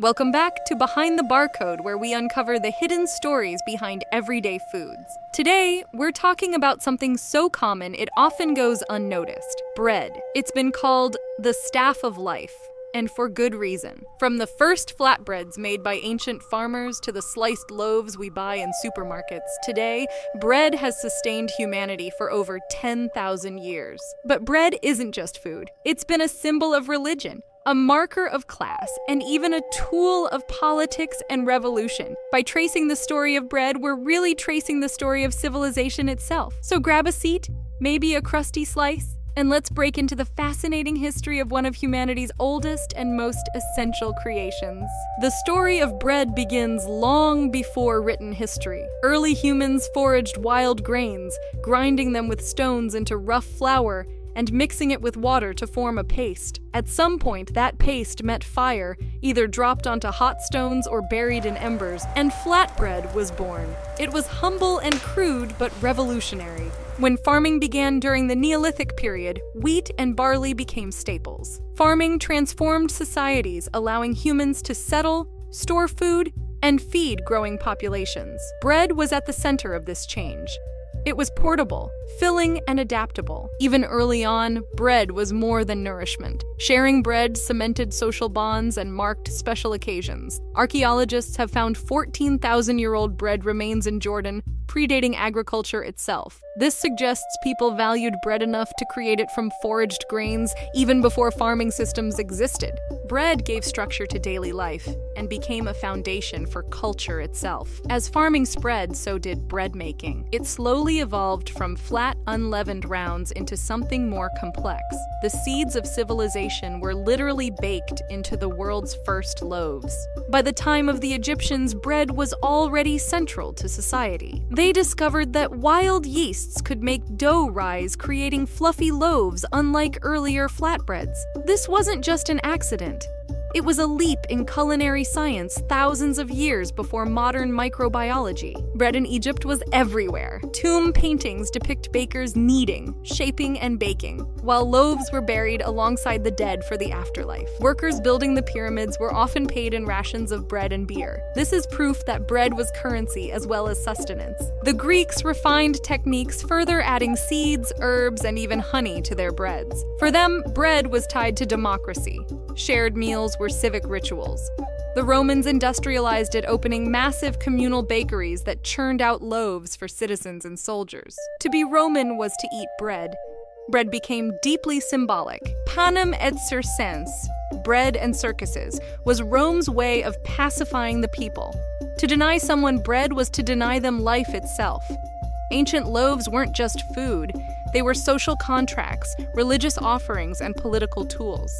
Welcome back to Behind the Barcode, where we uncover the hidden stories behind everyday foods. Today, we're talking about something so common it often goes unnoticed: bread. It's been called the staff of life, and for good reason. From the first flatbreads made by ancient farmers to the sliced loaves we buy in supermarkets, today, bread has sustained humanity for over 10,000 years. But bread isn't just food. It's been a symbol of religion, a marker of class, and even a tool of politics and revolution. By tracing the story of bread, we're really tracing the story of civilization itself. So grab a seat, maybe a crusty slice, and let's break into the fascinating history of one of humanity's oldest and most essential creations. The story of bread begins long before written history. Early humans foraged wild grains, grinding them with stones into rough flour and mixing it with water to form a paste. At some point, that paste met fire, either dropped onto hot stones or buried in embers, and flatbread was born. It was humble and crude, but revolutionary. When farming began during the Neolithic period, wheat and barley became staples. Farming transformed societies, allowing humans to settle, store food, and feed growing populations. Bread was at the center of this change. It was portable, filling, and adaptable. Even early on, bread was more than nourishment. Sharing bread cemented social bonds and marked special occasions. Archaeologists have found 14,000-year-old bread remains in Jordan, predating agriculture itself. This suggests people valued bread enough to create it from foraged grains even before farming systems existed. Bread gave structure to daily life and became a foundation for culture itself. As farming spread, so did bread making. It slowly evolved from flat, unleavened rounds into something more complex. The seeds of civilization were literally baked into the world's first loaves. By the time of the Egyptians, bread was already central to society. They discovered that wild yeasts could make dough rise, creating fluffy loaves unlike earlier flatbreads. This wasn't just an accident. It was a leap in culinary science thousands of years before modern microbiology. Bread in Egypt was everywhere. Tomb paintings depict bakers kneading, shaping, and baking, while loaves were buried alongside the dead for the afterlife. Workers building the pyramids were often paid in rations of bread and beer. This is proof that bread was currency as well as sustenance. The Greeks refined techniques, further adding seeds, herbs, and even honey to their breads. For them, bread was tied to democracy. Shared meals were civic rituals. The Romans industrialized it, opening massive communal bakeries that churned out loaves for citizens and soldiers. To be Roman was to eat bread. Bread became deeply symbolic. Panem et circenses, bread and circuses, was Rome's way of pacifying the people. To deny someone bread was to deny them life itself. Ancient loaves weren't just food. They were social contracts, religious offerings, and political tools.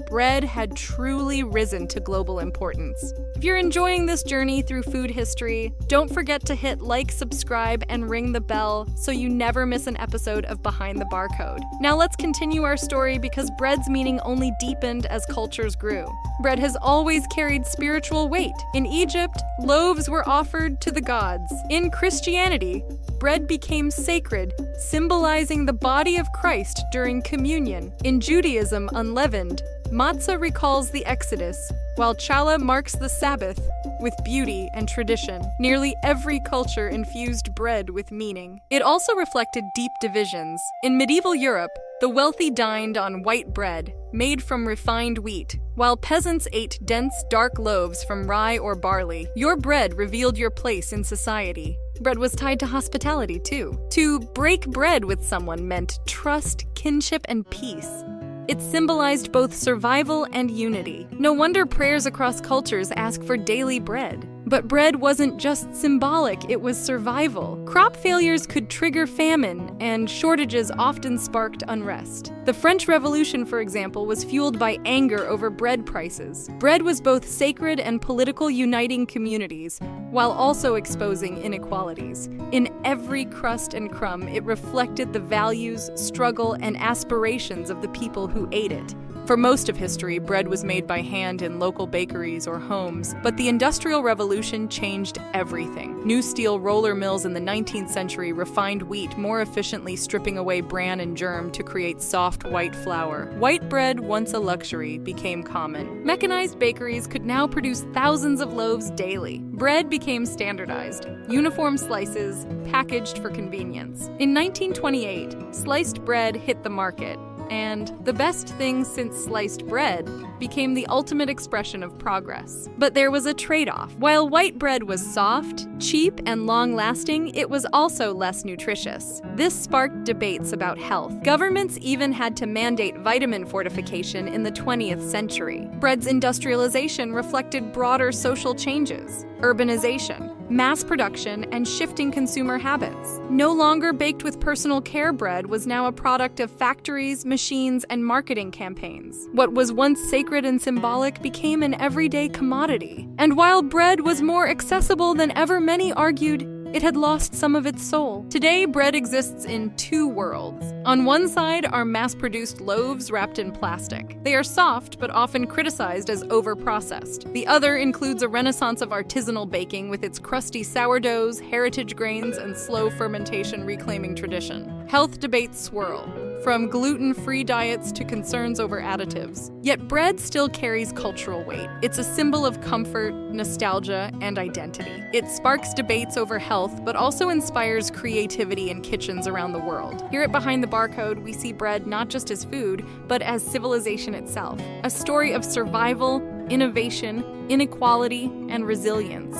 Bread had truly risen to global importance. If you're enjoying this journey through food history, don't forget to hit like, subscribe, and ring the bell so you never miss an episode of Behind the Barcode. Now let's continue our story, because bread's meaning only deepened as cultures grew. Bread has always carried spiritual weight. In Egypt, loaves were offered to the gods. In Christianity, bread became sacred, symbolizing the body of Christ during communion. In Judaism, unleavened, matzah recalls the Exodus, while challah marks the Sabbath with beauty and tradition. Nearly every culture infused bread with meaning. It also reflected deep divisions. In medieval Europe, the wealthy dined on white bread, made from refined wheat, while peasants ate dense, dark loaves from rye or barley. Your bread revealed your place in society. Bread was tied to hospitality, too. To break bread with someone meant trust, kinship, and peace. It symbolized both survival and unity. No wonder prayers across cultures ask for daily bread. But bread wasn't just symbolic, it was survival. Crop failures could trigger famine, and shortages often sparked unrest. The French Revolution, for example, was fueled by anger over bread prices. Bread was both sacred and political, uniting communities, while also exposing inequalities. In every crust and crumb, it reflected the values, struggle, and aspirations of the people who ate it. For most of history, bread was made by hand in local bakeries or homes, but the Industrial Revolution changed everything. New steel roller mills in the 19th century refined wheat more efficiently, stripping away bran and germ to create soft white flour. White bread, once a luxury, became common. Mechanized bakeries could now produce thousands of loaves daily. Bread became standardized, uniform slices, packaged for convenience. In 1928, sliced bread hit the market, and the best thing since sliced bread became the ultimate expression of progress. But there was a trade-off. While white bread was soft, cheap, and long-lasting, it was also less nutritious. This sparked debates about health. Governments even had to mandate vitamin fortification in the 20th century. Bread's industrialization reflected broader social changes: urbanization, mass production, and shifting consumer habits. No longer baked with personal care, bread was now a product of factories, machines, and marketing campaigns. What was once sacred and symbolic became an everyday commodity. And while bread was more accessible than ever, many argued it had lost some of its soul. Today, bread exists in two worlds. On one side are mass-produced loaves wrapped in plastic. They are soft, but often criticized as over-processed. The other includes a renaissance of artisanal baking with its crusty sourdoughs, heritage grains, and slow fermentation reclaiming tradition. Health debates swirl, from gluten-free diets to concerns over additives. Yet bread still carries cultural weight. It's a symbol of comfort, nostalgia, and identity. It sparks debates over health, but also inspires creativity in kitchens around the world. Here at Behind the Barcode, we see bread not just as food, but as civilization itself. A story of survival, innovation, inequality, and resilience.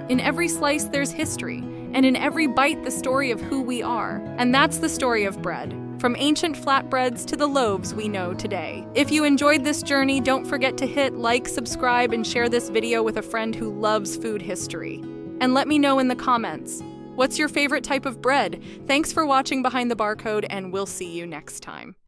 In every slice, there's history, and in every bite, the story of who we are. And that's the story of bread, from ancient flatbreads to the loaves we know today. If you enjoyed this journey, don't forget to hit like, subscribe, and share this video with a friend who loves food history. And let me know in the comments, what's your favorite type of bread? Thanks for watching Behind the Barcode, and we'll see you next time.